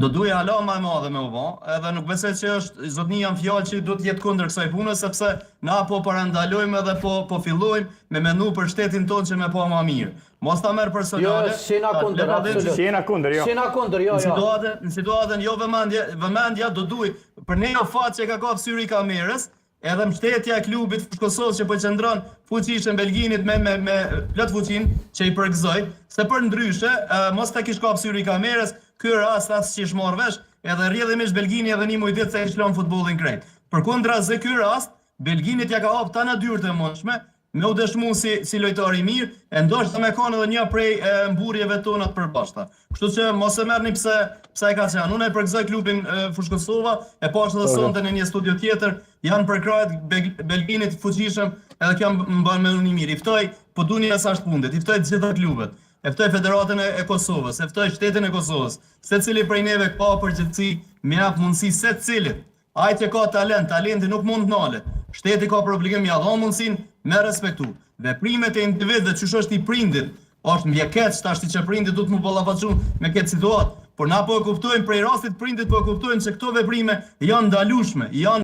Do duhet hala më e madhe me u bë, edhe nuk besoj që është zotnia në fjalë që do të jetë kundër kësaj pune, sepse na po parandalojmë edhe po fillojmë me menu për shtetin tonë që me po më mirë. Mos ta merr personale. Jo, shena kundër, absolutisht. Shena kundër, jo. Shena kundër, jo, jo. Në situatën jo vëmendja do duhet për ne o fat që ka kap syri kamerës, edhe mbështetja e klubit Kosovës që po qëndron fuqishëm Belginit me plot fuqinë që i përgëzoj, se për ndryshe mos ta kish kap syri kamerës, ky rast as që ish marr vesh, edhe rrjedhimisht Belgini edhe një muj ditë se ish lënë futbollin krejt. Përkundrazi ky rast, Belginit ja ka hap tana dyrët e mundshme, me u dëshmu si lojtar i mirë, e ndoshta me kanë edhe një prej mburjeve tona të përbashkëta. Kështu që mos e merrni pse e ka qenë. Unë e përgëzoj klubin Fushë Kosova, e pash edhe sonte në një studio tjetër, janë përkrahët Belginit fuqishëm, edhe kjo më bën me unë mirë. I ftoj, po duni sa është fundit, i ftoj të gjitha klubet. E ftoj Federatën e Kosovës, e ftoj shtetin e Kosovës. Secili prej neve ka përgjegjësi, më jap mundësi secilit. Ai që ka talent, talenti nuk mund të ndalet. Shteti ka për obligim ja dhon mundësinë me respektu. Veprimet e individëve çush është i prindit, është mjekeç tash që prindit duhet të mu ballafaçun me këtë situatë. Por na po e kuptojmë prej rastit prindit po e kuptojmë se këto veprime janë ndalueshme, janë